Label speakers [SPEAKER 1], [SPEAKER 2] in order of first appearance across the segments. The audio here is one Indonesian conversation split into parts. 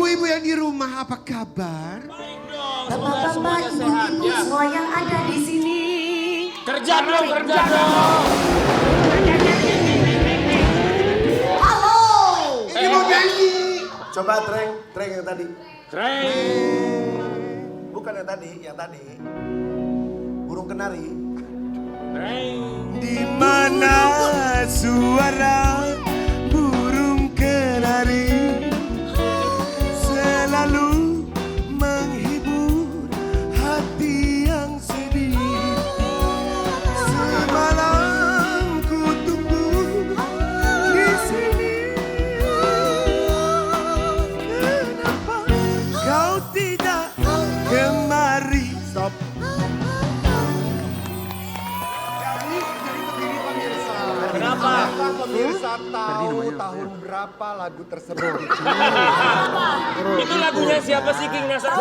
[SPEAKER 1] Ibu-ibu yang di rumah apa kabar?
[SPEAKER 2] Baik dong,
[SPEAKER 3] Bapak-bapak,
[SPEAKER 2] sehat
[SPEAKER 3] ibu-ibu
[SPEAKER 2] ya.
[SPEAKER 3] semua yang ada di sini.
[SPEAKER 2] Kerja dong, kerja dong.
[SPEAKER 3] Halo.
[SPEAKER 1] Ini mau nyanyi.
[SPEAKER 4] Coba treng yang tadi.
[SPEAKER 2] Treng.
[SPEAKER 4] Bukan yang tadi. Burung kenari.
[SPEAKER 2] Treng.
[SPEAKER 1] Di mana suara burung kenari selalu menghibur hati yang sedih. Semalam ku tunggu di sini. Kenapa kau tidak kemari? Stop.
[SPEAKER 2] Kenapa?
[SPEAKER 4] Pemirsa tahu tahun berapa lagu tersebut?
[SPEAKER 2] Itu lagunya siapa sih King Nasar?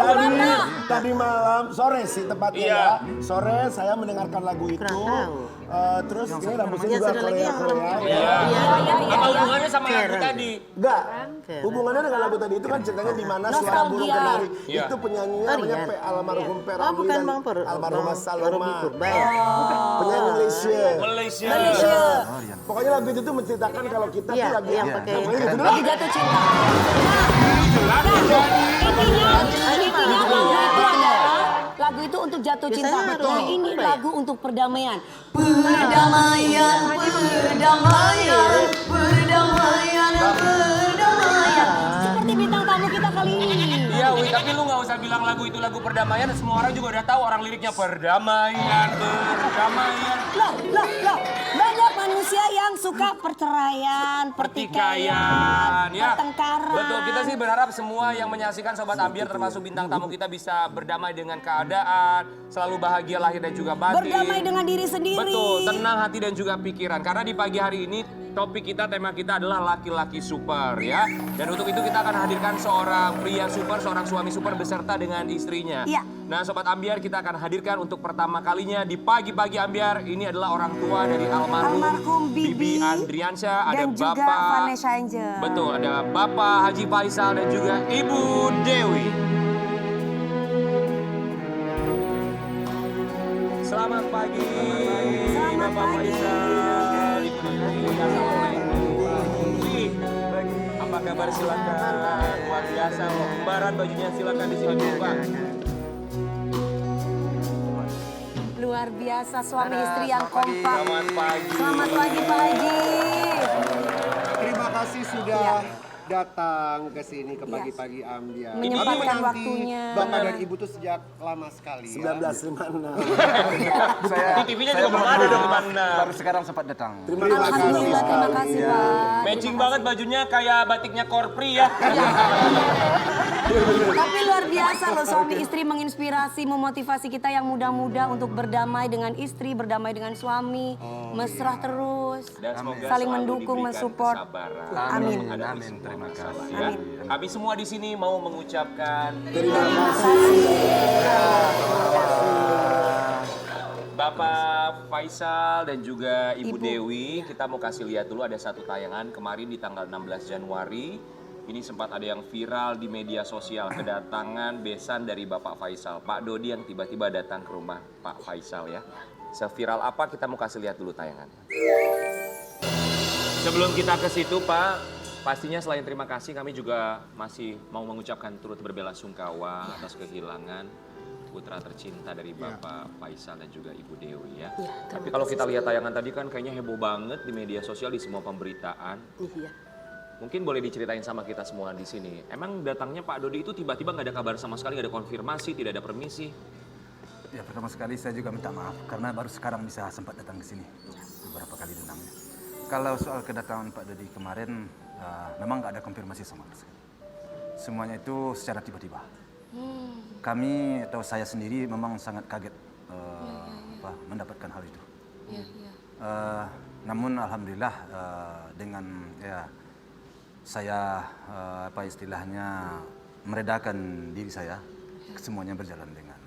[SPEAKER 4] Tadi malam, sore sih tepatnya
[SPEAKER 2] Iya.
[SPEAKER 4] ya. Sore saya mendengarkan lagu itu. Terus ini rambutnya juga Korea.
[SPEAKER 2] Apa hubungannya sama lagu tadi?
[SPEAKER 4] Enggak. Hubungannya dengan lagu tadi itu kan ceritanya di mana suara burung kenari.
[SPEAKER 2] Iya.
[SPEAKER 4] Itu penyanyinya namanya almarhum Peramli
[SPEAKER 5] bukan
[SPEAKER 4] dan
[SPEAKER 5] Bang Per.
[SPEAKER 4] almarhumah Salma.
[SPEAKER 5] Ya.
[SPEAKER 4] Penyanyi Malaysia.
[SPEAKER 2] Malaysia.
[SPEAKER 4] Pokoknya lagu itu tuh menceritakan kalau kita tuh lagi
[SPEAKER 5] yang pakai
[SPEAKER 4] namanya gitu doang.
[SPEAKER 3] Lagi jatuh cinta. Intinya lagu itu untuk jatuh cinta.
[SPEAKER 5] Biasanya
[SPEAKER 3] Betul.
[SPEAKER 5] ada
[SPEAKER 3] Ini
[SPEAKER 5] apa ya?
[SPEAKER 3] lagu untuk perdamaian. Perdamaian, perdamaian, perdamaian, perdamaian. Seperti bintang tamu kita kali ini.
[SPEAKER 2] Iya, Wi, tapi lu nggak usah bilang lagu itu lagu perdamaian. Semua orang juga udah tahu orang liriknya perdamaian, perdamaian.
[SPEAKER 3] Loh. Banyak manusia yang suka perceraian, pertikaian,
[SPEAKER 2] ya.
[SPEAKER 3] pertengkaran.
[SPEAKER 2] Betul, kita sih berharap semua yang menyaksikan Sobat Ambiar termasuk bintang tamu kita bisa berdamai dengan keadaan, selalu bahagia lahir dan juga batin.
[SPEAKER 3] Berdamai dengan diri sendiri.
[SPEAKER 2] Betul, tenang hati dan juga pikiran. Karena di pagi hari ini topik kita, tema kita adalah laki-laki super ya. Dan untuk itu kita akan hadirkan seorang pria super, seorang suami super beserta dengan istrinya.
[SPEAKER 3] Iya.
[SPEAKER 2] Nah Sobat Ambiar, kita akan hadirkan untuk pertama kalinya di pagi-pagi Ambiar. Ini adalah orang tua dari almarhum Bibi Andriansyah. Ada
[SPEAKER 3] dan juga
[SPEAKER 2] Bapak
[SPEAKER 3] Vanessa Angel.
[SPEAKER 2] Betul, ada Bapak Haji Faisal dan juga Ibu Dewi. Selamat pagi,
[SPEAKER 3] Selamat
[SPEAKER 2] Bapak
[SPEAKER 3] pagi.
[SPEAKER 2] Faisal. Ibu Dewi. Assalamualaikum. Apa kabar, silakan. Luar biasa loh, kembaran bajunya, silakan di sini dulu Pak.
[SPEAKER 3] Luar biasa suami istri yang kompak.
[SPEAKER 2] Selamat pagi.
[SPEAKER 3] Selamat pagi Pak Haji.
[SPEAKER 4] Terima kasih sudah
[SPEAKER 3] Iya.
[SPEAKER 4] datang ke sini ke pagi-pagi Ambiar.
[SPEAKER 3] Menyempatkan
[SPEAKER 4] Aku menanti
[SPEAKER 3] waktunya.
[SPEAKER 4] Bapak dan Ibu tuh sejak lama sekali ya. 1956.
[SPEAKER 2] Di TV-nya juga belum ada dong mana.
[SPEAKER 6] Baru sekarang sempat datang.
[SPEAKER 4] Terima kasih.
[SPEAKER 3] Alhamdulillah, terima kasih Pak.
[SPEAKER 2] Matching banget bajunya kayak batiknya Korpri ya.
[SPEAKER 3] Tapi luar biasa loh suami istri menginspirasi, memotivasi kita yang muda-muda untuk berdamai dengan istri, berdamai dengan suami, mesra terus,
[SPEAKER 2] Dan semoga
[SPEAKER 3] saling
[SPEAKER 2] selalu
[SPEAKER 3] mendukung,
[SPEAKER 2] diberikan
[SPEAKER 3] mensupport.
[SPEAKER 2] kesabaran.
[SPEAKER 3] Amin.
[SPEAKER 2] Menghadapi
[SPEAKER 6] Amin,
[SPEAKER 2] semua
[SPEAKER 6] terima
[SPEAKER 2] masalah
[SPEAKER 6] kasih.
[SPEAKER 2] ya. Kami semua di sini mau mengucapkan
[SPEAKER 4] Terima kasih.
[SPEAKER 2] Bapak Faisal dan juga Ibu Dewi, kita mau kasih lihat dulu ada satu tayangan kemarin di tanggal 16 Januari. Ini sempat ada yang viral di media sosial, kedatangan besan dari Bapak Faisal. Pak Dodi yang tiba-tiba datang ke rumah Pak Faisal ya. Seviral apa kita mau kasih lihat dulu tayangannya. Sebelum kita ke situ Pak, pastinya selain terima kasih kami juga masih mau mengucapkan turut berbelasungkawa atas kehilangan putra tercinta dari Bapak Faisal dan juga Ibu Dewi ya. Tapi kalau kita lihat tayangan tadi kan kayaknya heboh banget di media sosial, di semua pemberitaan.
[SPEAKER 5] Iya.
[SPEAKER 2] Mungkin boleh diceritain sama kita semua di sini. Emang datangnya Pak Dodi itu tiba-tiba nggak ada kabar sama sekali, nggak ada konfirmasi, tidak ada permisi?
[SPEAKER 6] Ya pertama sekali saya juga minta maaf karena baru sekarang bisa sempat datang ke sini. Beberapa kali datangnya. Kalau soal kedatangan Pak Dodi kemarin memang nggak ada konfirmasi sama sekali. Semuanya itu secara tiba-tiba. Kami atau saya sendiri memang sangat kaget mendapatkan hal itu. Namun alhamdulillah dengan saya istilahnya meredakan diri saya, semuanya berjalan dengan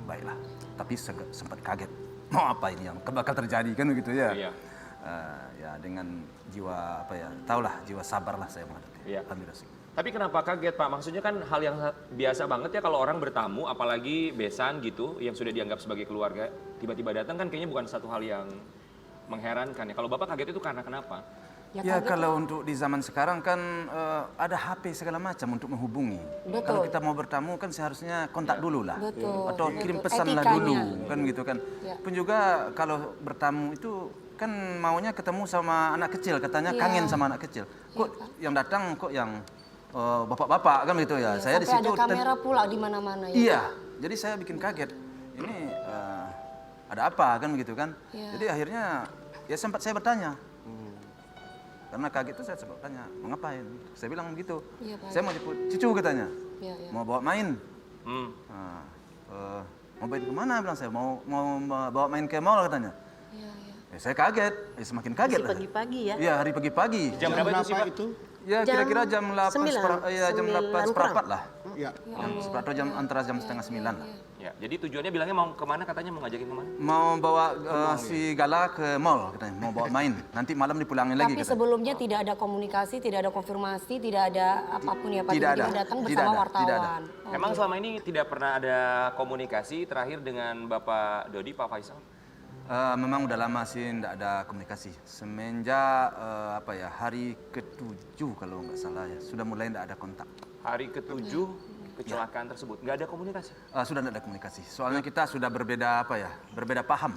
[SPEAKER 6] baiklah. Tapi sempat kaget, mau apa ini yang bakal terjadi kan begitu ya?
[SPEAKER 2] Iya.
[SPEAKER 6] Ya dengan jiwa tahulah jiwa sabar lah saya menghadapi.
[SPEAKER 2] Iya.
[SPEAKER 6] Alhamdulillah sih.
[SPEAKER 2] Tapi kenapa kaget Pak? Maksudnya kan hal yang biasa banget ya kalau orang bertamu, apalagi besan gitu, yang sudah dianggap sebagai keluarga, tiba-tiba datang kan kayaknya bukan satu hal yang mengherankan ya. Kalau Bapak kaget itu karena kenapa?
[SPEAKER 6] Ya kalau untuk di zaman sekarang kan ada HP segala macam untuk menghubungi.
[SPEAKER 3] Betul.
[SPEAKER 6] Kalau kita mau bertamu kan seharusnya kontak dulu lah.
[SPEAKER 3] Betul.
[SPEAKER 6] Atau kirim pesan lah
[SPEAKER 3] Etikanya.
[SPEAKER 6] dulu kan gitu kan.
[SPEAKER 3] Ya.
[SPEAKER 6] Pun juga kalau bertamu itu kan maunya ketemu sama anak kecil, katanya kangen sama anak kecil. Kok yang datang kok yang bapak-bapak kan gitu ya. Saya di
[SPEAKER 3] Sampai
[SPEAKER 6] situ
[SPEAKER 3] ada kamera pula di mana-mana ya.
[SPEAKER 6] Iya, jadi saya bikin kaget. Ini ada apa kan begitu kan?
[SPEAKER 3] Iya.
[SPEAKER 6] Jadi akhirnya ya sempat saya bertanya. Karena kaget itu saya sempat bertanya, mau ngapain? Saya bilang begitu.
[SPEAKER 3] Iya, Pak.
[SPEAKER 6] Saya mau jemput cucu katanya.
[SPEAKER 3] Iya, iya.
[SPEAKER 6] Mau bawa main.
[SPEAKER 2] Hmm.
[SPEAKER 6] Nah, mau main kemana? Bilang saya mau bawa main ke mall katanya.
[SPEAKER 3] Iya, iya.
[SPEAKER 6] Ya, saya kaget, saya semakin kaget lah.
[SPEAKER 5] Pagi-pagi ya.
[SPEAKER 6] Iya, hari pagi-pagi.
[SPEAKER 2] Jam berapa itu sih Pak?
[SPEAKER 4] itu?
[SPEAKER 6] Ya kira-kira jam 8
[SPEAKER 5] 9,
[SPEAKER 6] jam 8 seperempat lah.
[SPEAKER 4] Ya.
[SPEAKER 6] Jam seperempat atau jam antara jam setengah 9 lah.
[SPEAKER 2] Ya, jadi tujuannya bilangnya mau kemana katanya, mau ngajakin kemana?
[SPEAKER 6] Mau bawa si Gala ke mall katanya, mau bawa main. Nanti malam dipulangin lagi
[SPEAKER 3] Tapi
[SPEAKER 6] katanya.
[SPEAKER 3] sebelumnya tidak ada komunikasi, tidak ada konfirmasi, tidak ada apapun ya Pak.
[SPEAKER 6] Tidak
[SPEAKER 3] Tiba-tiba
[SPEAKER 6] ada.
[SPEAKER 3] datang
[SPEAKER 6] Tidak
[SPEAKER 3] bersama
[SPEAKER 6] ada.
[SPEAKER 3] wartawan.
[SPEAKER 6] Tidak ada.
[SPEAKER 2] Emang selama ini tidak pernah ada komunikasi terakhir dengan Bapak Dodi, Pak Faisal?
[SPEAKER 6] Memang udah lama sih tidak ada komunikasi. Semenjak hari ke-7 kalau nggak salah ya, sudah mulai tidak ada kontak.
[SPEAKER 2] Hari ke-7 kecelakaan tersebut, nggak ada komunikasi?
[SPEAKER 6] Sudah tidak ada komunikasi. Soalnya kita sudah berbeda berbeda paham.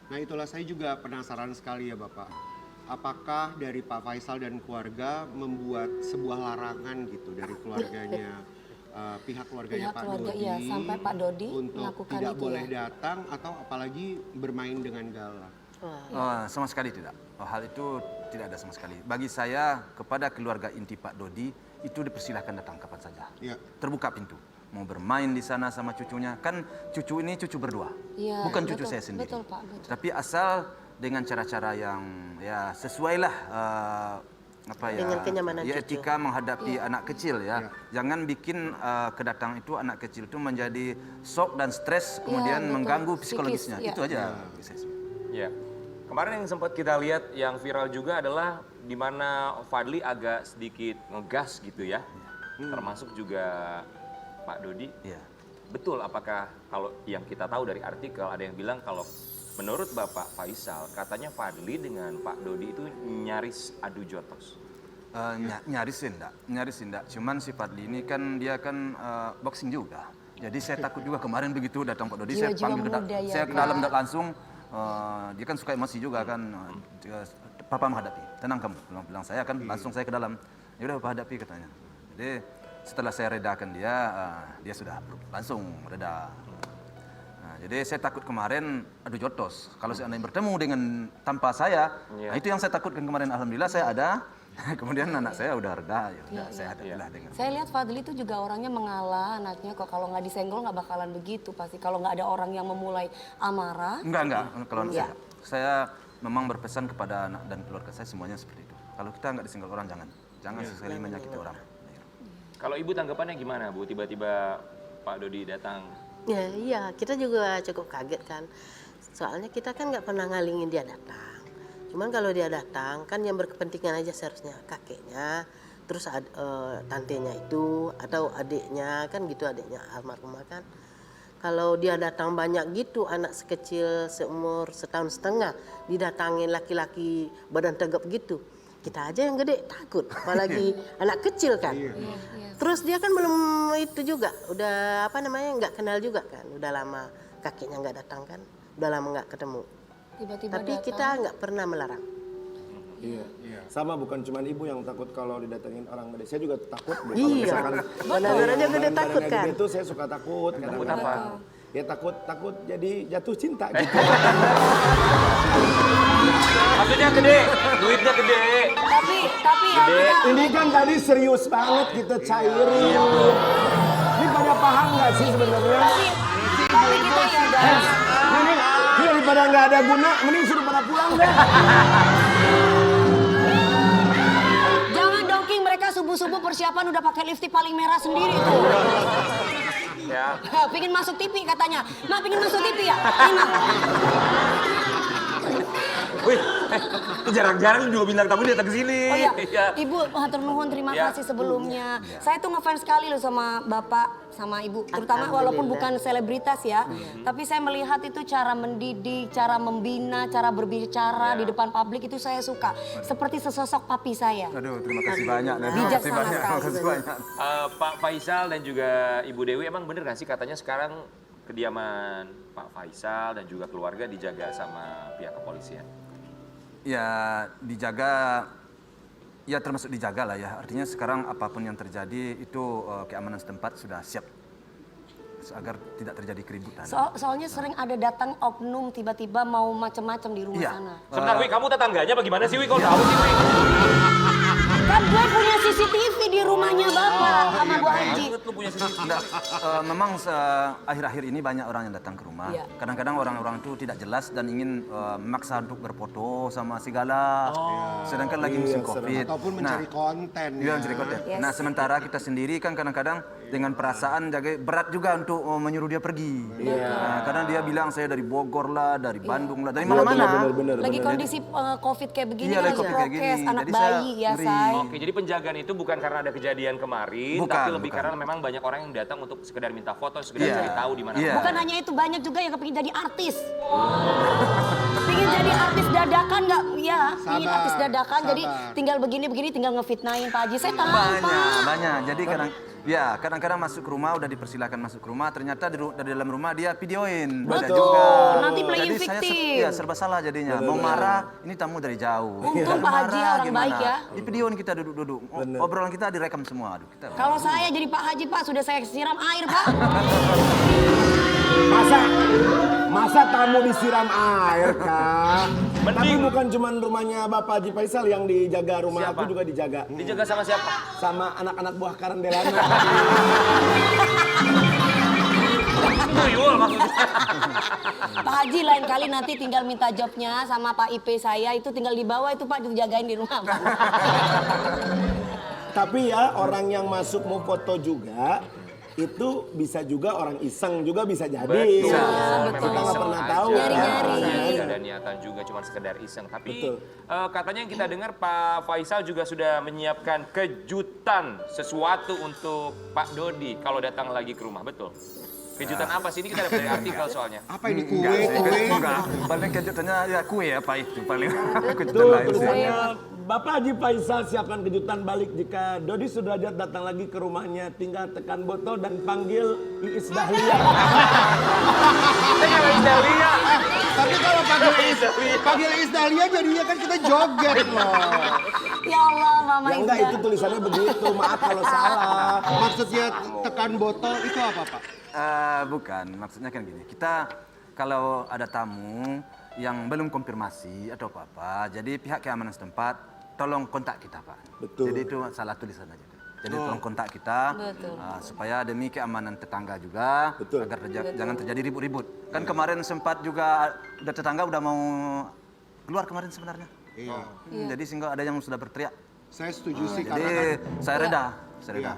[SPEAKER 1] Nah itulah saya juga penasaran sekali ya Bapak. Apakah dari Pak Faisal dan keluarga membuat sebuah larangan gitu dari keluarganya, pihak keluarganya
[SPEAKER 3] Pihak
[SPEAKER 1] Pak
[SPEAKER 3] keluarga,
[SPEAKER 1] Dodi,
[SPEAKER 3] iya, sampai Pak Dodi
[SPEAKER 1] untuk
[SPEAKER 3] melakukan
[SPEAKER 1] tidak
[SPEAKER 3] itu
[SPEAKER 1] boleh
[SPEAKER 3] ya?
[SPEAKER 1] datang atau apalagi bermain dengan Gala?
[SPEAKER 6] Sama sekali tidak. Hal itu tidak ada sama sekali. Bagi saya, kepada keluarga inti Pak Dodi, itu dipersilahkan datang kapan saja.
[SPEAKER 1] Ya.
[SPEAKER 6] Terbuka pintu. Mau bermain di sana sama cucunya. Kan cucu ini cucu berdua.
[SPEAKER 3] Iya,
[SPEAKER 6] Bukan cucu
[SPEAKER 3] betul,
[SPEAKER 6] saya sendiri.
[SPEAKER 3] betul, Pak, betul.
[SPEAKER 6] Tapi asal dengan cara-cara yang ya sesuai lah
[SPEAKER 5] Dengan kenyamanan
[SPEAKER 6] ya,
[SPEAKER 5] cucu.
[SPEAKER 6] etika menghadapi anak kecil ya. Jangan bikin kedatangan itu anak kecil itu menjadi shock dan stres kemudian
[SPEAKER 3] betul.
[SPEAKER 6] mengganggu
[SPEAKER 3] Psikis,
[SPEAKER 6] psikologisnya.
[SPEAKER 3] ya.
[SPEAKER 6] Itu aja. bagi saya.
[SPEAKER 2] Ya. Kemarin yang sempat kita lihat yang viral juga adalah di mana Fadli agak sedikit ngegas gitu ya. Termasuk juga Pak Dodi.
[SPEAKER 6] Iya.
[SPEAKER 2] Betul apakah kalau yang kita tahu dari artikel ada yang bilang kalau menurut Bapak Faisal katanya Fadli dengan Pak Dodi itu nyaris adu jotos.
[SPEAKER 6] Nyaris enggak. Cuman si Fadli ini kan dia kan boxing juga. Jadi saya takut juga kemarin begitu datang Pak Dodi,
[SPEAKER 3] Jiwa-jiwa
[SPEAKER 6] saya panggil
[SPEAKER 3] muda ya,
[SPEAKER 6] saya ke
[SPEAKER 3] Pak.
[SPEAKER 6] dalam langsung. Dia kan suka emosi juga kan. Papa menghadapi. Tenang kamu, bilang saya kan langsung saya ke dalam. Ya udah Papa hadapi katanya. Jadi setelah saya redakan dia, dia sudah langsung reda. Nah, jadi saya takut kemarin adu jotos. Kalau seandainya bertemu dengan tanpa saya, nah itu yang saya takutkan kemarin. Alhamdulillah saya ada. Kemudian anak saya udah reda, ya udah saya hadapilah dengan.
[SPEAKER 3] Saya lihat Fadli itu juga orangnya mengalah anaknya kok, kalau nggak disenggol nggak bakalan begitu pasti. Kalau nggak ada orang yang memulai amarah.
[SPEAKER 6] Enggak. Kalau anak
[SPEAKER 3] Iya.
[SPEAKER 6] saya memang berpesan kepada anak dan keluarga saya semuanya seperti itu. Kalau kita nggak disenggol orang jangan sekali menyakiti orang.
[SPEAKER 2] Kalau Ibu tanggapannya gimana Bu? Tiba-tiba Pak Dodi datang.
[SPEAKER 5] Ya, iya, kita juga cukup kaget kan. Soalnya kita kan nggak pernah ngalingin dia datang. Cuman kalau dia datang kan yang berkepentingan aja seharusnya kakeknya, terus tantenya itu atau adiknya kan gitu, adiknya almarhumah kan. Kalau dia datang banyak gitu, anak sekecil seumur 1,5 tahun didatangin laki-laki badan tegap gitu, kita aja yang gede takut, apalagi anak kecil kan. Terus dia kan belum itu juga, udah nggak kenal juga kan, udah lama kakeknya nggak datang kan, udah lama nggak ketemu.
[SPEAKER 3] Tiba-tiba
[SPEAKER 5] Tapi
[SPEAKER 3] datang.
[SPEAKER 5] kita nggak pernah melarang.
[SPEAKER 4] Iya. Sama bukan cuma ibu yang takut kalau didatengin orang gede. Saya juga takut. Kalau
[SPEAKER 5] Iya.
[SPEAKER 4] misalkan
[SPEAKER 5] Benar-benar aja gede
[SPEAKER 4] badan-badannya
[SPEAKER 5] takut kan.
[SPEAKER 4] Gede itu saya suka takut.
[SPEAKER 2] Takut
[SPEAKER 4] kadang-kadang.
[SPEAKER 2] apa?
[SPEAKER 4] Ya takut jadi jatuh cinta gitu.
[SPEAKER 2] Maksudnya gede, duitnya gede.
[SPEAKER 3] Tapi ya
[SPEAKER 2] Gede.
[SPEAKER 3] kita-
[SPEAKER 4] Ini kan tadi serius banget kita cairin. Ini pada paham nggak sih sebenarnya?
[SPEAKER 3] tapi kita ya guys.
[SPEAKER 4] Ini daripada nggak ada guna, mending suruh pada pulang deh.
[SPEAKER 3] Jangan dongking, mereka subuh-subuh persiapan udah pakai lipstik paling merah sendiri tuh.
[SPEAKER 2] Ya.
[SPEAKER 3] Pingin masuk TV katanya. Ma pingin masuk TV ya? Ini Ma.
[SPEAKER 2] Wih, jarang-jarang dua bintang tamu datang ke sini.
[SPEAKER 3] Oh iya,
[SPEAKER 2] Iya.
[SPEAKER 3] Ibu hatur nuhun, terima
[SPEAKER 2] Ya.
[SPEAKER 3] kasih sebelumnya. Saya tuh ngefans sekali loh sama Bapak, sama Ibu. Terutama walaupun bukan selebritas ya. Tapi saya melihat itu cara mendidik, cara membina, cara berbicara di depan publik itu saya suka. Seperti sesosok papi saya.
[SPEAKER 6] Aduh, terima kasih banyak. Terima kasih
[SPEAKER 3] Bijaksana
[SPEAKER 6] banyak.
[SPEAKER 3] sekali.
[SPEAKER 6] Terima kasih banyak.
[SPEAKER 2] Pak Faisal dan juga Ibu Dewi, emang bener gak sih katanya sekarang kediaman Pak Faisal dan juga keluarga dijaga sama pihak kepolisian?
[SPEAKER 6] Ya dijaga, ya termasuk dijaga lah ya. Artinya sekarang apapun yang terjadi itu keamanan setempat sudah siap agar tidak terjadi keributan.
[SPEAKER 3] Soalnya sering ada datang oknum tiba-tiba mau macem-macem di rumah
[SPEAKER 6] Iya.
[SPEAKER 3] sana.
[SPEAKER 2] Sebentar, Wi, kamu tetangganya bagaimana sih, Wi? Kau tahu sih, Wi?
[SPEAKER 3] Kan gue punya CCTV di rumahnya Bapak sama Bu Haji.
[SPEAKER 2] Lu punya sendiri.
[SPEAKER 6] Enggak, memang akhir-akhir ini banyak orang yang datang ke rumah.
[SPEAKER 3] Iya.
[SPEAKER 6] Kadang-kadang orang-orang itu tidak jelas dan ingin memaksa untuk berfoto sama segala. Sedangkan lagi musim Covid.
[SPEAKER 1] Ataupun mencari konten.
[SPEAKER 6] Iya, mencari konten. Nah, sementara kita sendiri kan kadang-kadang dengan perasaan jaga berat juga untuk menyuruh dia pergi. Nah, karena dia bilang saya dari Bogor lah, dari Bandung lah, dari mana-mana.
[SPEAKER 3] Lagi kondisi Covid kayak begini
[SPEAKER 6] Iya,
[SPEAKER 3] kan
[SPEAKER 6] lagi
[SPEAKER 3] harus
[SPEAKER 6] Covid kayak
[SPEAKER 3] prokes,
[SPEAKER 6] gini.
[SPEAKER 3] anak
[SPEAKER 6] Jadi saya
[SPEAKER 3] bayi ya
[SPEAKER 6] ngeri.
[SPEAKER 3] say.
[SPEAKER 2] Oke, jadi penjagaan itu bukan karena ada kejadian kemarin,
[SPEAKER 6] Bukan,
[SPEAKER 2] tapi lebih
[SPEAKER 6] bukan.
[SPEAKER 2] karena memang banyak orang yang datang untuk sekedar minta foto, sekedar
[SPEAKER 6] Iya.
[SPEAKER 2] cari tahu di mana.
[SPEAKER 6] Iya.
[SPEAKER 3] Bukan hanya itu, banyak juga yang kepingin jadi artis. Pingin jadi artis dadakan nggak? Ya, pingin
[SPEAKER 1] Sabar,
[SPEAKER 3] artis dadakan. Jadi
[SPEAKER 1] sabar.
[SPEAKER 3] tinggal begini-begini, tinggal ngefitnahin Pak Haji. Saya tahu
[SPEAKER 6] Banyak,
[SPEAKER 3] Pak.
[SPEAKER 6] banyak. Jadi kadang-kadang masuk ke rumah udah dipersilakan masuk ke rumah, ternyata dari dalam rumah dia videoin. Ada
[SPEAKER 3] Betul,
[SPEAKER 6] juga.
[SPEAKER 3] nanti playing
[SPEAKER 6] Jadi saya
[SPEAKER 3] victim.
[SPEAKER 6] ya serba salah jadinya. Mau marah, ini tamu dari jauh.
[SPEAKER 3] Untung
[SPEAKER 6] Mau
[SPEAKER 3] Pak Haji
[SPEAKER 6] marah,
[SPEAKER 3] orang
[SPEAKER 6] gimana?
[SPEAKER 3] baik ya.
[SPEAKER 6] Di videoin kita duduk-duduk. Obrolan kita direkam semua. Aduh, kita.
[SPEAKER 3] Kalau saya jadi Pak Haji Pak, sudah saya siram air Pak.
[SPEAKER 4] Masa tamu disiram air, Kak? Tapi
[SPEAKER 2] Mending.
[SPEAKER 4] bukan cuma rumahnya Bapak Haji Faisal yang dijaga, rumah
[SPEAKER 2] Siapa?
[SPEAKER 4] aku juga dijaga.
[SPEAKER 2] Dijaga sama siapa?
[SPEAKER 4] Sama anak-anak buah Karen Delano.
[SPEAKER 2] Tuyul maksudnya.
[SPEAKER 3] Pak Haji lain kali nanti tinggal minta jobnya sama Pak IP saya, itu tinggal dibawa itu Pak dijagain di rumah Pak.
[SPEAKER 4] Tapi ya orang yang masuk mau foto juga itu bisa juga orang iseng juga bisa jadi.
[SPEAKER 2] Betul.
[SPEAKER 3] betul.
[SPEAKER 4] Kita nggak
[SPEAKER 2] Iseng
[SPEAKER 4] pernah
[SPEAKER 2] aja.
[SPEAKER 4] tahu.
[SPEAKER 3] Nyari-nyari.
[SPEAKER 2] Tidak ada niatan juga, cuma sekedar iseng. Tapi
[SPEAKER 4] Betul.
[SPEAKER 2] katanya yang kita dengar Pak Faisal juga sudah menyiapkan kejutan sesuatu untuk Pak Dodi kalau datang lagi ke rumah, betul? Kejutan apa sih? Ini kita dapat dari artikel soalnya.
[SPEAKER 1] Apa ini
[SPEAKER 6] Enggak sih,
[SPEAKER 1] kue?
[SPEAKER 6] enggak. Paling kejutannya ya kue apa itu paling kejutan
[SPEAKER 4] Tuh
[SPEAKER 6] lain sih.
[SPEAKER 4] tulisannya Bapak Haji Faisal siapkan kejutan balik jika Dodi Sudrajat datang lagi ke rumahnya, tinggal tekan botol dan panggil Iis Dahlia.
[SPEAKER 1] Tapi kalau panggil Isdalia jadinya kan kita joget loh.
[SPEAKER 3] Ya Allah Mama
[SPEAKER 4] Ya enggak,
[SPEAKER 3] Isda.
[SPEAKER 4] itu tulisannya begitu. Maaf kalau salah.
[SPEAKER 1] Maksudnya tekan botol itu apa Pak?
[SPEAKER 6] Bukan, maksudnya kan gini. Kita kalau ada tamu yang belum konfirmasi atau apa-apa, jadi pihak keamanan setempat tolong kontak kita, Pak.
[SPEAKER 4] Betul.
[SPEAKER 6] Jadi itu salah tulisan aja. Jadi tolong kontak kita
[SPEAKER 3] Betul.
[SPEAKER 6] supaya demi keamanan tetangga juga,
[SPEAKER 4] Betul.
[SPEAKER 6] agar jangan terjadi ribut-ribut. Kan kemarin sempat juga udah tetangga udah mau keluar kemarin sebenarnya.
[SPEAKER 1] Iya.
[SPEAKER 6] Jadi sehingga ada yang sudah berteriak.
[SPEAKER 1] Saya setuju sih
[SPEAKER 6] Jadi
[SPEAKER 1] karena
[SPEAKER 6] saya reda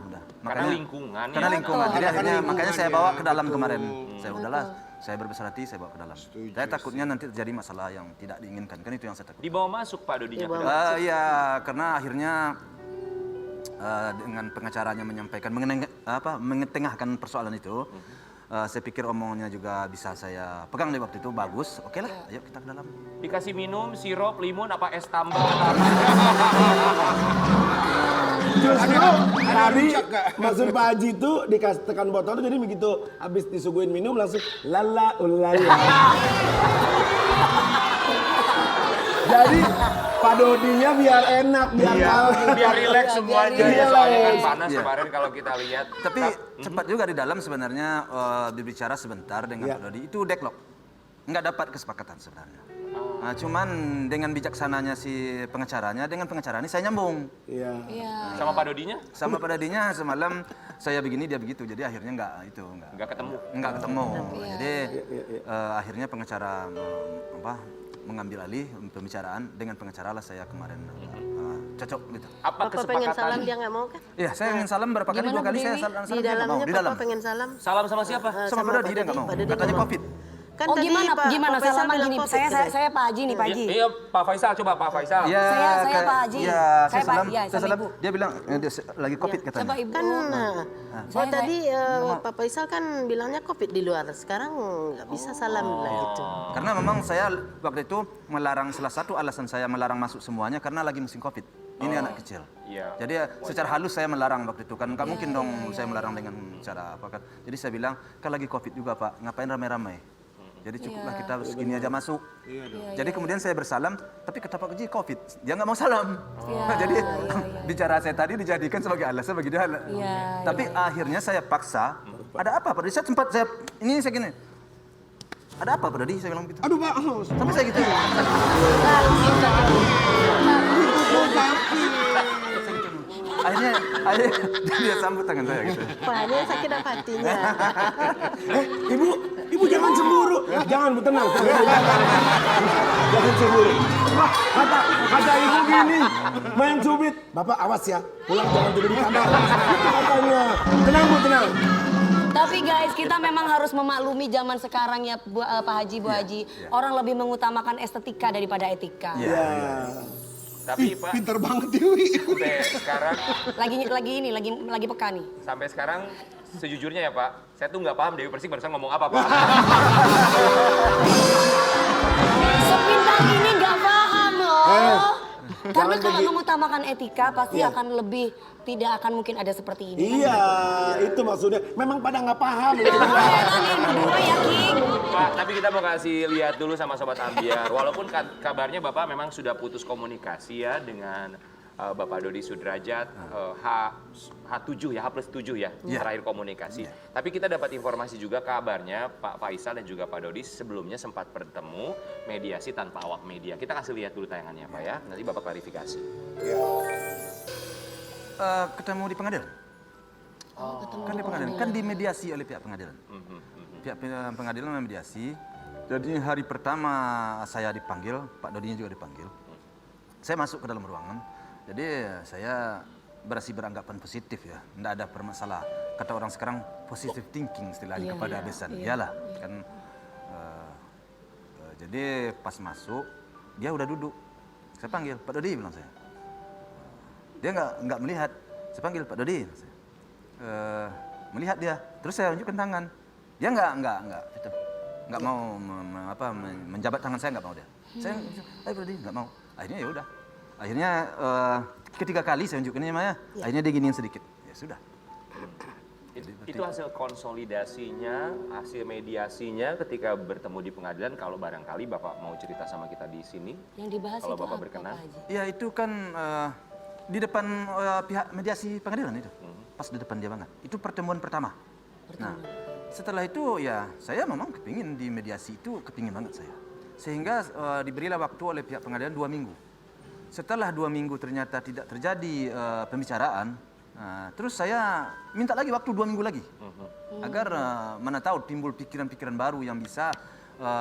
[SPEAKER 6] udah.
[SPEAKER 2] Karena lingkungan.
[SPEAKER 6] Karena
[SPEAKER 2] ya.
[SPEAKER 6] lingkungan. Jadi
[SPEAKER 1] Karena
[SPEAKER 6] akhirnya
[SPEAKER 1] lingkungan
[SPEAKER 6] makanya saya
[SPEAKER 1] ya,
[SPEAKER 6] bawa ke dalam
[SPEAKER 1] betul.
[SPEAKER 6] kemarin. Saya udahlah, saya berbesar hati saya bawa ke dalam. Saya takutnya nanti terjadi masalah yang tidak diinginkan. Kan itu yang saya takut.
[SPEAKER 2] Dibawa masuk Pak Dodinya. ke
[SPEAKER 5] Dibawa.
[SPEAKER 2] dalam.
[SPEAKER 6] Iya, karena akhirnya dengan pengacaranya menyampaikan mengetengahkan persoalan itu. Saya pikir omongannya juga bisa saya pegang di waktu itu bagus. Oke lah, ayo kita ke dalam.
[SPEAKER 2] Dikasih minum, sirup, limun, apa es tambah?
[SPEAKER 4] Justru tadi maksud Pak Haji itu dikasih tekan botol tuh jadi begitu habis disuguhin minum langsung lala ulala. Jadi Pak Dodinya biar enak, biar
[SPEAKER 2] Biar rileks semuanya.
[SPEAKER 4] Biar
[SPEAKER 2] Ya, soalnya kan
[SPEAKER 4] rileks.
[SPEAKER 2] panas
[SPEAKER 6] Iya.
[SPEAKER 2] kemarin kalau kita lihat.
[SPEAKER 6] Tapi cepat juga di dalam sebenarnya berbicara sebentar dengan
[SPEAKER 4] Iya.
[SPEAKER 6] Pak Dodi itu deadlock. Nggak dapat kesepakatan sebenarnya. Nah, cuman dengan bijaksananya si pengacaranya, dengan pengacara ini saya nyambung.
[SPEAKER 4] Iya.
[SPEAKER 3] Iya.
[SPEAKER 2] Sama Pak Dodinya
[SPEAKER 6] Sama Pak Dadinya semalam saya begini dia begitu. Jadi akhirnya
[SPEAKER 2] nggak ketemu.
[SPEAKER 6] nggak ketemu. Jadi akhirnya pengacara mengambil alih pembicaraan dengan pengacara lah saya kemarin cocok gitu.
[SPEAKER 2] Apa
[SPEAKER 5] Bapak pengen salam
[SPEAKER 2] kesepakatan?
[SPEAKER 5] dia nggak mau kan?
[SPEAKER 6] Iya, saya ingin salam berapa kali,
[SPEAKER 3] Gimana,
[SPEAKER 6] 2 kali
[SPEAKER 3] Bu
[SPEAKER 6] saya
[SPEAKER 3] Dewi?
[SPEAKER 6] salam
[SPEAKER 5] Di
[SPEAKER 6] dia nggak mau.
[SPEAKER 5] dalamnya
[SPEAKER 6] Di dalam.
[SPEAKER 5] Bapak pengen salam.
[SPEAKER 2] Salam sama siapa?
[SPEAKER 6] Sama Pak Dodi dia nggak mau.
[SPEAKER 5] Pak Dodi
[SPEAKER 6] Katanya
[SPEAKER 5] nggak mau.
[SPEAKER 6] Covid.
[SPEAKER 5] Kan
[SPEAKER 3] Oh
[SPEAKER 5] tadi
[SPEAKER 3] gimana
[SPEAKER 5] Pak Faisal
[SPEAKER 3] salaman
[SPEAKER 5] bilang
[SPEAKER 3] gini,
[SPEAKER 5] COVID
[SPEAKER 3] saya
[SPEAKER 5] katanya.
[SPEAKER 3] Pak Haji nih Pak Haji.
[SPEAKER 2] Iya, Pak Faisal, coba Pak Faisal.
[SPEAKER 6] Ya,
[SPEAKER 3] Saya Pak Haji.
[SPEAKER 6] Ya,
[SPEAKER 3] Saya
[SPEAKER 6] saya
[SPEAKER 3] Pak-
[SPEAKER 6] salam.
[SPEAKER 3] ya,
[SPEAKER 6] Saya
[SPEAKER 3] sama
[SPEAKER 6] salam.
[SPEAKER 3] Ibu.
[SPEAKER 6] Dia bilang dia lagi COVID katanya.
[SPEAKER 3] Coba Ibu.
[SPEAKER 5] Kan,
[SPEAKER 3] Saya-
[SPEAKER 5] tadi Pak Faisal kan bilangnya COVID di luar. Sekarang nggak bisa salam bilang gitu.
[SPEAKER 6] Karena memang saya waktu itu melarang, salah satu alasan saya melarang masuk semuanya karena lagi musim COVID. Ini anak kecil.
[SPEAKER 2] Iya.
[SPEAKER 6] Jadi secara halus saya melarang waktu itu kan nggak mungkin dong saya melarang dengan cara apa kan. Jadi saya bilang kan lagi COVID juga Pak, ngapain ramai-ramai? Jadi cukuplah kita segini aja masuk. Jadi kemudian saya bersalam, tapi kata Pak Haji COVID, dia nggak mau salam. Jadi bicara saya tadi dijadikan sebagai alasan bagi dia. Tapi akhirnya saya paksa. Ada apa Pak Dodi? Saya sempat ini saya gini. Ada apa Pak Dodi? Saya bilang gitu.
[SPEAKER 1] Aduh Pak,
[SPEAKER 6] Sampai saya gitu. Akhirnya dia sambut tangan saya gitu.
[SPEAKER 5] Wah, ini sakit apa hatinya?
[SPEAKER 4] Ibu jangan cemburu. Jangan, Bu, tenang. Jangan cemburu. Wah, kata ibu gini, main cubit. Bapak awas ya, pulang jangan tidur di kamar. Itu katanya. Tenang Bu, tenang.
[SPEAKER 3] Tapi guys, kita memang harus memaklumi zaman sekarang ya Pak Haji, Bu Haji. Orang lebih mengutamakan estetika daripada etika.
[SPEAKER 2] Tapi Pak,
[SPEAKER 1] pinter banget Dewi.
[SPEAKER 2] sampai sekarang,
[SPEAKER 3] Lagi peka nih.
[SPEAKER 2] sampai sekarang sejujurnya ya Pak, saya tuh nggak paham Dewi Persik barusan ngomong apa Pak.
[SPEAKER 3] Sepintar ini nggak paham loh. Karena kalau mengutamakan etika pasti akan lebih tidak akan mungkin ada seperti ini.
[SPEAKER 4] Iya, itu maksudnya. Memang pada nggak paham.
[SPEAKER 3] Kalian berdua ya King.
[SPEAKER 2] Pak, tapi kita mau kasih lihat dulu sama Sobat Ambiar. Walaupun kabarnya Bapak memang sudah putus komunikasi ya dengan Bapak Dodi Sudrajat, H7 ya, H+7 ya, terakhir komunikasi. Tapi kita dapat informasi juga kabarnya Pak Faisal dan juga Pak Dodi sebelumnya sempat bertemu mediasi tanpa awak media. Kita kasih lihat dulu tayangannya Pak ya, nanti Bapak klarifikasi.
[SPEAKER 6] Ketemu di pengadilan. Kan di pengadilan, kan dimediasi oleh pihak pengadilan. Pihak pengadilan memediasi. Jadi hari pertama saya dipanggil, Pak Dodinya juga dipanggil. Saya masuk ke dalam ruangan. Jadi saya beranggapan positif ya, tidak ada permasalahan. Kata orang sekarang positive thinking istilahnya kepada besan. Iyalah kan. Jadi pas masuk dia udah duduk. Saya panggil Pak Dodi bilang saya. Dia nggak melihat. Saya panggil Pak Dodi. Melihat dia. Terus saya tunjukkan tangan. Dia nggak mau menjabat tangan saya, nggak mau dia. Saya, Pak Dodi nggak mau. Akhirnya ya udah. Akhirnya ketiga kali saya tunjukkan Maya. Akhirnya dia giniin sedikit. Ya sudah.
[SPEAKER 2] Itu hasil konsolidasinya, hasil mediasinya ketika bertemu di pengadilan. Kalau barangkali Bapak mau cerita sama kita di sini,
[SPEAKER 3] Yang dibahas
[SPEAKER 2] kalau
[SPEAKER 3] itu
[SPEAKER 2] Bapak
[SPEAKER 3] apa
[SPEAKER 2] berkenan.
[SPEAKER 3] Pak Haji?
[SPEAKER 6] Ya itu kan di depan pihak mediasi pengadilan itu. Pas di depan dia banget. Itu pertemuan pertama. Nah, setelah itu ya saya memang kepingin di mediasi itu, kepingin banget saya. Sehingga diberilah waktu oleh pihak pengadilan 2 minggu. Setelah 2 minggu ternyata tidak terjadi pembicaraan, terus saya minta lagi waktu 2 minggu lagi. Agar mana tahu timbul pikiran-pikiran baru yang bisa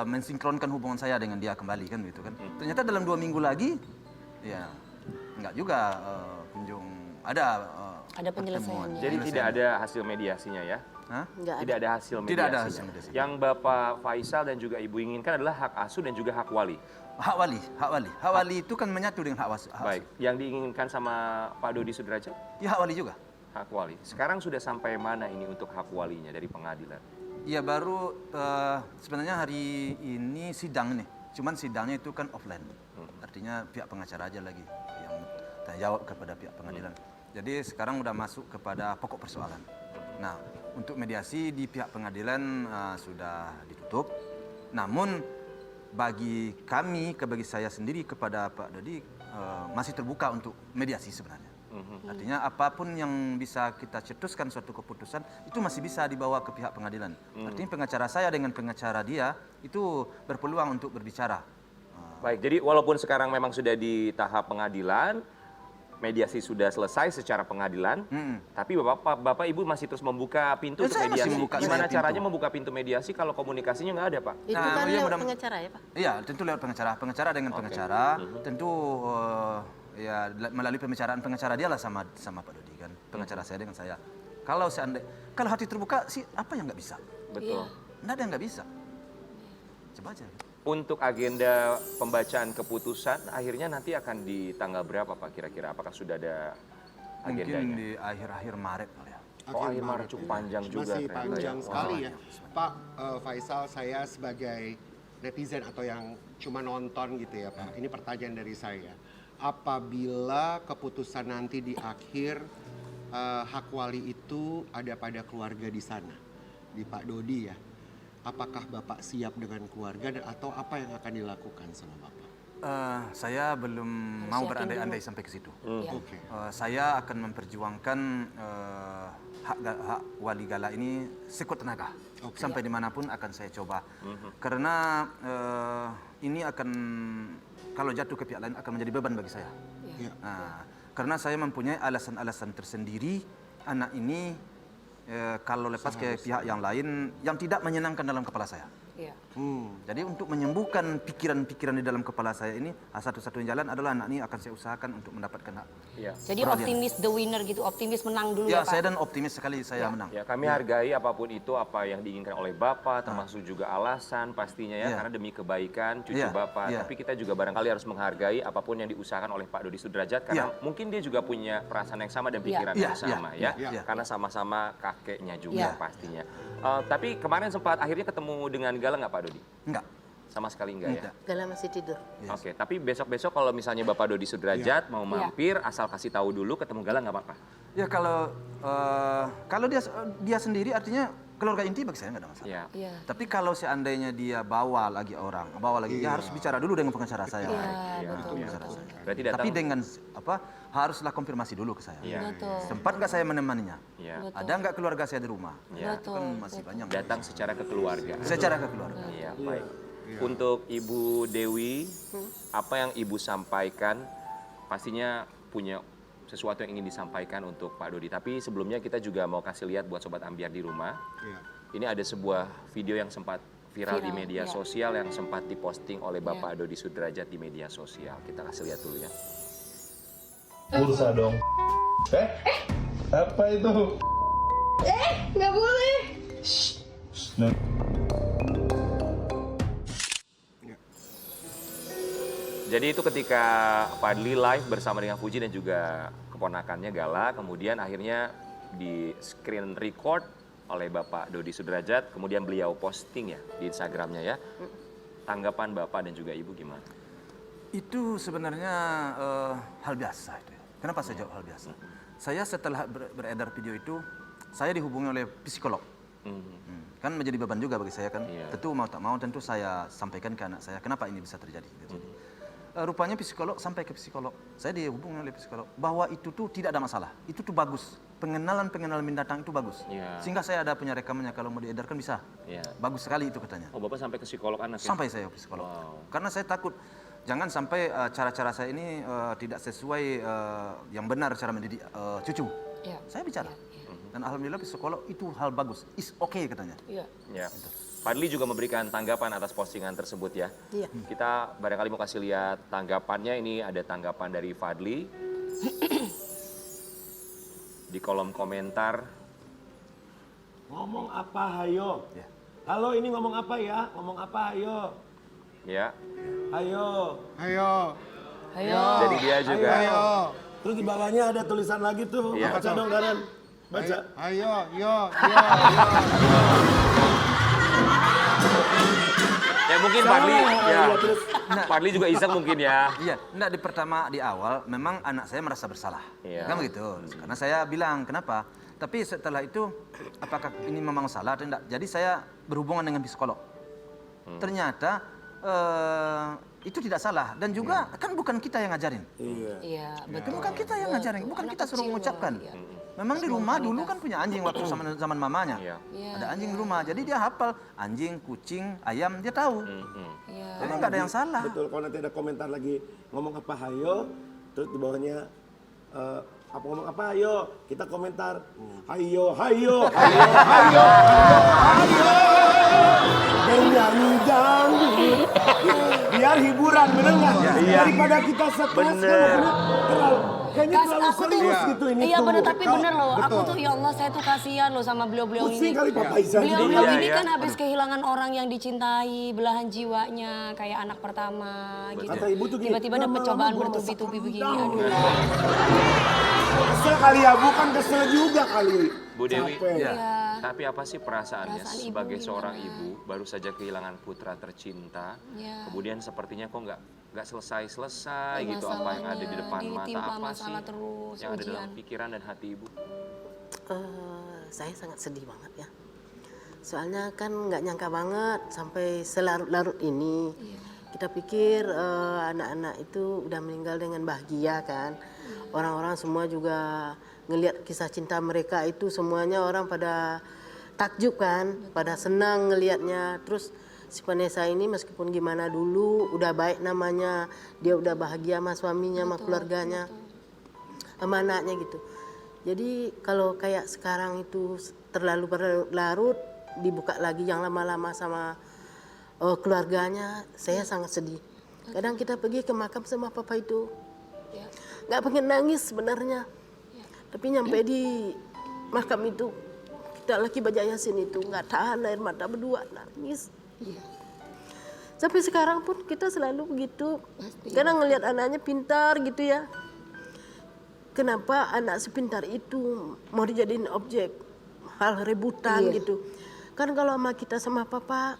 [SPEAKER 6] mensinkronkan hubungan saya dengan dia kembali kan gitu kan. Ternyata dalam 2 minggu lagi, ya enggak juga kunjung ada
[SPEAKER 3] penyelesaiannya.
[SPEAKER 2] Jadi tidak ada hasil mediasinya ya?
[SPEAKER 6] Hah?
[SPEAKER 5] Nggak ada.
[SPEAKER 2] Tidak ada hasil mediasinya.
[SPEAKER 6] Tidak ada hasil mediasinya.
[SPEAKER 2] Yang Bapak Faisal dan juga Ibu inginkan adalah hak asuh dan juga hak wali.
[SPEAKER 6] Hak wali. Hak wali itu kan menyatu dengan hak asuh.
[SPEAKER 2] Baik, yang diinginkan sama Pak Dodi Sudrajat,
[SPEAKER 6] Ya hak wali juga.
[SPEAKER 2] hak wali. Sekarang sudah sampai mana ini untuk hak walinya dari pengadilan?
[SPEAKER 6] Ya baru sebenarnya hari ini sidang nih. Cuman sidangnya itu kan offline. Artinya pihak pengacara aja lagi yang tanya jawab kepada pihak pengadilan. Jadi sekarang udah masuk kepada pokok persoalan. Nah, untuk mediasi di pihak pengadilan sudah ditutup. Namun bagi saya sendiri kepada Pak Dodi masih terbuka untuk mediasi sebenarnya. Artinya apapun yang bisa kita cetuskan suatu keputusan itu masih bisa dibawa ke pihak pengadilan. Artinya pengacara saya dengan pengacara dia itu berpeluang untuk berbicara.
[SPEAKER 2] Baik, jadi walaupun sekarang memang sudah di tahap pengadilan, mediasi sudah selesai secara pengadilan, tapi Bapak Ibu masih terus membuka pintu
[SPEAKER 6] Ya,
[SPEAKER 2] untuk
[SPEAKER 6] saya masih
[SPEAKER 2] mediasi.
[SPEAKER 6] membuka
[SPEAKER 2] Gimana
[SPEAKER 6] pintu.
[SPEAKER 2] caranya membuka pintu mediasi kalau komunikasinya nggak ada, Pak?
[SPEAKER 5] Itu
[SPEAKER 6] Nah,
[SPEAKER 5] kan
[SPEAKER 6] iya,
[SPEAKER 5] lewat
[SPEAKER 6] mudah-
[SPEAKER 5] pengacara ya Pak?
[SPEAKER 6] Iya, tentu lewat pengacara dengan pengacara. Tentu ya melalui pembicaraan pengacara dia lah sama Pak Dodi kan. Pengacara saya dengan saya. Kalau hati terbuka sih apa yang nggak bisa?
[SPEAKER 2] Betul.
[SPEAKER 6] Nggak ada yang nggak bisa. baca.
[SPEAKER 2] Untuk agenda pembacaan keputusan akhirnya nanti akan di tanggal berapa Pak kira-kira? Apakah sudah ada
[SPEAKER 6] Mungkin
[SPEAKER 2] agendanya?
[SPEAKER 6] di akhir-akhir Maret kali ya.
[SPEAKER 2] Oh, akhir Maret cukup panjang juga
[SPEAKER 1] Masih
[SPEAKER 2] ternyata
[SPEAKER 1] panjang
[SPEAKER 2] ya.
[SPEAKER 1] sekali ya. Pak Faisal, saya sebagai netizen atau yang cuma nonton gitu ya Pak, ini pertanyaan dari saya. Apabila keputusan nanti di akhir hak wali itu ada pada keluarga di sana, di Pak Dodi ya, apakah Bapak siap dengan keluarga dan atau apa yang akan dilakukan sama Bapak?
[SPEAKER 6] Saya belum mau berandai-andai sampai ke situ.
[SPEAKER 1] Oke.
[SPEAKER 6] Saya akan memperjuangkan hak wali gala ini sekuat tenaga. Sampai dimanapun akan saya coba. Karena ini akan, kalau jatuh ke pihak lain akan menjadi beban bagi saya.
[SPEAKER 1] Ya.
[SPEAKER 6] Karena saya mempunyai alasan-alasan tersendiri, anak ini kalau lepas ke pihak yang lain yang tidak menyenangkan dalam kepala saya.
[SPEAKER 3] Iya.
[SPEAKER 6] Jadi untuk menyembuhkan pikiran-pikiran di dalam kepala saya ini, satu-satunya jalan adalah anak ini akan saya usahakan untuk mendapatkan hak.
[SPEAKER 2] Iya.
[SPEAKER 3] Jadi optimis the winner gitu, optimis menang dulu
[SPEAKER 6] Ya,
[SPEAKER 3] ya Pak.
[SPEAKER 6] saya dan optimis sekali saya menang.
[SPEAKER 2] Ya, kami hargai apapun itu apa yang diinginkan oleh Bapak, termasuk juga alasan pastinya ya,
[SPEAKER 6] Iya.
[SPEAKER 2] karena demi kebaikan cucu
[SPEAKER 6] Iya,
[SPEAKER 2] Bapak.
[SPEAKER 6] iya.
[SPEAKER 2] Tapi kita juga barangkali harus menghargai apapun yang diusahakan oleh Pak Dodi Sudrajat, karena mungkin dia juga punya perasaan yang sama dan pikiran
[SPEAKER 6] Iya,
[SPEAKER 2] yang sama
[SPEAKER 6] iya,
[SPEAKER 2] ya,
[SPEAKER 6] iya.
[SPEAKER 2] karena sama-sama kakeknya juga
[SPEAKER 3] Iya.
[SPEAKER 2] pastinya. Tapi kemarin sempat akhirnya ketemu dengan Gala nggak Pak Dodi?
[SPEAKER 6] Enggak.
[SPEAKER 2] Sama sekali enggak ya?
[SPEAKER 6] Enggak.
[SPEAKER 5] Gala masih tidur.
[SPEAKER 2] Oke, tapi besok-besok kalau misalnya Bapak Dodi Sudrajat mau mampir, asal kasih tahu dulu ketemu Gala nggak apa-apa?
[SPEAKER 6] Ya kalau dia sendiri artinya keluarga inti bagi saya nggak ada masalah.
[SPEAKER 2] Ya.
[SPEAKER 3] Iya.
[SPEAKER 6] Tapi kalau seandainya dia bawa lagi orang, dia harus bicara dulu dengan pengacara saya.
[SPEAKER 3] betul.
[SPEAKER 6] Pengacara saya.
[SPEAKER 2] Berarti datang.
[SPEAKER 6] Tapi dengan haruslah konfirmasi dulu ke saya.
[SPEAKER 2] Iya.
[SPEAKER 3] Betul.
[SPEAKER 6] Sempat nggak saya menemaninya?
[SPEAKER 2] Iya.
[SPEAKER 6] Ada nggak keluarga saya di rumah?
[SPEAKER 2] Iya.
[SPEAKER 6] Itu kan masih banyak.
[SPEAKER 2] Datang secara kekeluarga.
[SPEAKER 6] Secara ke keluarga.
[SPEAKER 2] Iya, baik. Untuk Ibu Dewi, apa yang Ibu sampaikan pastinya punya sesuatu yang ingin disampaikan untuk Pak Dodi. Tapi sebelumnya kita juga mau kasih lihat buat Sobat Ambiar di rumah.
[SPEAKER 1] Iya.
[SPEAKER 2] Ini ada sebuah video yang sempat viral di
[SPEAKER 3] Viral,
[SPEAKER 2] media
[SPEAKER 3] iya.
[SPEAKER 2] sosial yang sempat diposting oleh Bapak Dodi Sudrajat di media sosial. Kita kasih lihat dulu ya.
[SPEAKER 7] Bursa dong. Apa itu?
[SPEAKER 8] Nggak boleh.
[SPEAKER 2] Jadi itu ketika Fadli live bersama dengan Fuji dan juga keponakannya Gala, kemudian akhirnya di screen record oleh Bapak Dodi Sudrajat, kemudian beliau posting ya di Instagramnya ya. Tanggapan Bapak dan juga Ibu gimana?
[SPEAKER 6] Itu sebenarnya hal biasa itu. Kenapa saya jawab hal biasa? Saya setelah beredar video itu, saya dihubungi oleh psikolog. Kan menjadi beban juga bagi saya kan.
[SPEAKER 2] Iya.
[SPEAKER 6] Tentu mau tak mau tentu saya sampaikan ke anak saya kenapa ini bisa terjadi. Gitu. Rupanya psikolog sampai ke psikolog. Saya dihubungi oleh psikolog bahwa itu tuh tidak ada masalah. Itu tuh bagus. Pengenalan binatang itu bagus.
[SPEAKER 2] Iya.
[SPEAKER 6] Sehingga saya ada punya rekamannya kalau mau diedarkan bisa.
[SPEAKER 2] Iya.
[SPEAKER 6] Bagus sekali itu katanya.
[SPEAKER 2] Oh, Bapak sampai ke psikolog anak ya?
[SPEAKER 6] Sampai saya ke psikolog.
[SPEAKER 2] Wow.
[SPEAKER 6] Karena saya takut jangan sampai cara-cara saya ini tidak sesuai yang benar cara mendidik cucu.
[SPEAKER 3] Iya.
[SPEAKER 6] Saya bicara. Dan alhamdulillah psikolog itu hal bagus. Is okay katanya.
[SPEAKER 3] Iya.
[SPEAKER 2] Ya. Fadli juga memberikan tanggapan atas postingan tersebut ya.
[SPEAKER 5] Iya.
[SPEAKER 2] Kita barangkali mau kasih lihat tanggapannya. Ini ada tanggapan dari Fadli. Di kolom komentar.
[SPEAKER 4] Ngomong apa hayo?
[SPEAKER 6] Ya.
[SPEAKER 4] Halo, ini ngomong apa ya? Ngomong apa hayo?
[SPEAKER 2] Ya.
[SPEAKER 4] Hayo.
[SPEAKER 1] Ayo.
[SPEAKER 3] Ayo.
[SPEAKER 2] Jadi dia juga.
[SPEAKER 1] Ayo.
[SPEAKER 4] Terus di bawahnya ada tulisan lagi tuh.
[SPEAKER 2] Iya.
[SPEAKER 4] Baca dong Karen. Baca.
[SPEAKER 1] Ayo, yo.
[SPEAKER 2] Ya mungkin Fadli, ya.
[SPEAKER 4] Iya, terus.
[SPEAKER 2] Fadli juga iseng mungkin ya.
[SPEAKER 6] Iya, enggak di awal memang anak saya merasa bersalah.
[SPEAKER 2] Iya.
[SPEAKER 6] Kan begitu. Karena saya bilang, kenapa? Tapi setelah itu apakah ini memang salah atau enggak? Jadi saya berhubungan dengan psikolog. Ternyata itu tidak salah dan juga kan bukan kita yang ngajarin.
[SPEAKER 3] Iya,
[SPEAKER 6] Itu
[SPEAKER 3] betul.
[SPEAKER 6] bukan kita yang ngajarin, bukan
[SPEAKER 3] Anak
[SPEAKER 6] kita suruh
[SPEAKER 3] kecil
[SPEAKER 6] mengucapkan.
[SPEAKER 3] lagi, ya.
[SPEAKER 6] Memang di rumah dulu kan punya anjing waktu zaman mamanya.
[SPEAKER 2] Iya.
[SPEAKER 3] Iya,
[SPEAKER 6] Ada anjing di rumah, jadi dia hafal anjing, kucing, ayam, dia tahu.
[SPEAKER 3] Iya.
[SPEAKER 6] Jadi nggak ada yang salah.
[SPEAKER 4] Betul, kalau nanti ada komentar lagi ngomong apa hayo, terus di bawahnya apa ngomong apa hayo, kita komentar hayo, hayo, hayo, hayo, hayo, bernyanyi dangdut, biar hiburan, bener nggak? Daripada kita stres kan, terlalu Kayaknya terlalu serius gitu ini
[SPEAKER 3] Iya
[SPEAKER 4] tuh.
[SPEAKER 3] bener, tapi bener loh. Aku
[SPEAKER 1] Betul.
[SPEAKER 3] tuh ya Allah, saya tuh kasihan loh sama beliau-beliau ini.
[SPEAKER 4] Pusing kali Papa Iza.
[SPEAKER 3] Beliau-beliau
[SPEAKER 2] Iya,
[SPEAKER 3] ini
[SPEAKER 2] iya.
[SPEAKER 3] kan habis kehilangan orang yang dicintai, belahan jiwanya, kayak anak pertama gitu.
[SPEAKER 4] Kata ibu tuh gini,
[SPEAKER 3] Tiba-tiba ada
[SPEAKER 4] lama-lama
[SPEAKER 3] cobaan
[SPEAKER 4] gua
[SPEAKER 3] bertubi-tubi
[SPEAKER 4] merasa
[SPEAKER 3] begini.
[SPEAKER 4] down.
[SPEAKER 3] Aduh.
[SPEAKER 4] Kesel kali ya, bukan kesel juga kali.
[SPEAKER 2] Bu Dewi,
[SPEAKER 4] Capek.
[SPEAKER 3] Iya.
[SPEAKER 2] tapi apa sih perasaannya
[SPEAKER 3] Perasaan ibu
[SPEAKER 2] sebagai
[SPEAKER 3] gimana?
[SPEAKER 2] seorang ibu baru saja kehilangan putra tercinta,
[SPEAKER 3] Iya.
[SPEAKER 2] kemudian sepertinya kok nggak selesai gitu apa yang ada di depan mata,
[SPEAKER 3] ditimpa
[SPEAKER 2] apa sih
[SPEAKER 3] masalah terus,
[SPEAKER 2] yang ada dalam
[SPEAKER 3] ujian.
[SPEAKER 2] pikiran dan hati ibu?
[SPEAKER 5] Saya sangat sedih banget ya. Soalnya kan nggak nyangka banget sampai selarut-larut ini. Kita pikir anak-anak itu udah meninggal dengan bahagia kan. Orang-orang semua juga ngelihat kisah cinta mereka itu semuanya orang pada takjub kan, pada senang ngelihatnya. Terus si Vanessa ini meskipun gimana dulu udah baik namanya, dia udah bahagia sama suaminya, sama keluarganya, sama anaknya gitu. Jadi kalau kayak sekarang itu terlalu berlarut, dibuka lagi yang lama-lama sama keluarganya, saya sangat sedih. Kadang kita pergi ke makam sama papa itu, nggak pengen nangis sebenarnya. Tapi nyampe di makam itu, kita lagi baca Yasin itu nggak tahan air mata berdua nangis. Sampai sekarang pun kita selalu begitu. Kadang ngelihat anaknya pintar gitu ya. Kenapa anak sepintar itu mau dijadiin objek hal rebutan gitu? Kan kalau sama kita sama papa,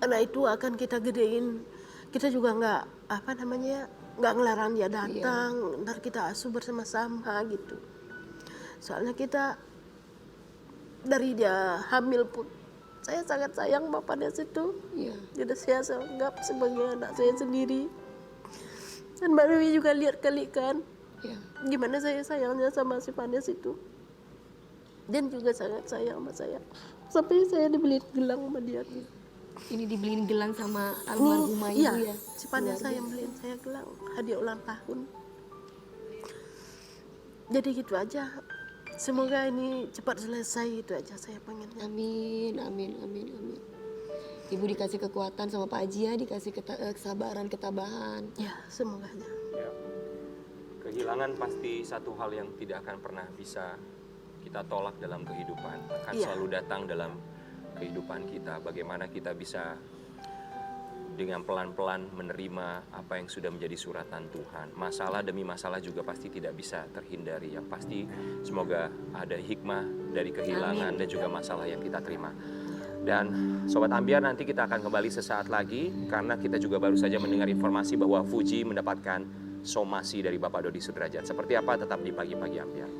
[SPEAKER 5] anak itu akan kita gedein. Kita juga nggak ngelarang dia datang. Ntar kita asuh bersama-sama gitu. Soalnya kita dari dia hamil pun, saya sangat sayang bapaknya situ. Jadi saya anggap sebagai anak saya sendiri. Dan Mbak Dewi juga lihat kali kan, gimana saya sayangnya sama si Vanessa itu. Dan juga sangat sayang sama saya. Sampai saya dibeliin gelang sama dia.
[SPEAKER 3] Ini dibeliin gelang sama almarhumah ibu
[SPEAKER 5] Iya,
[SPEAKER 3] ya.
[SPEAKER 5] si Vanessa yang beliin saya gelang hadiah ulang tahun. Jadi gitu aja. Semoga ini cepat selesai, itu aja saya pengennya.
[SPEAKER 3] Amin, amin, amin, amin. Ibu dikasih kekuatan sama Pak Haji ya, dikasih kesabaran, ketabahan.
[SPEAKER 5] Ya, semoga aja.
[SPEAKER 2] Ya. Kehilangan pasti satu hal yang tidak akan pernah bisa kita tolak dalam kehidupan, akan
[SPEAKER 5] Iya.
[SPEAKER 2] selalu datang dalam kehidupan kita. Bagaimana kita bisa dengan pelan-pelan menerima apa yang sudah menjadi suratan Tuhan. Masalah demi masalah juga pasti tidak bisa terhindari. Yang pasti semoga ada hikmah dari kehilangan dan juga masalah yang kita terima. Dan Sobat Ambiar, nanti kita akan kembali sesaat lagi karena kita juga baru saja mendengar informasi bahwa Fuji mendapatkan somasi dari Bapak Dodi Sudrajat. Seperti apa tetap di Pagi-Pagi Ambiar.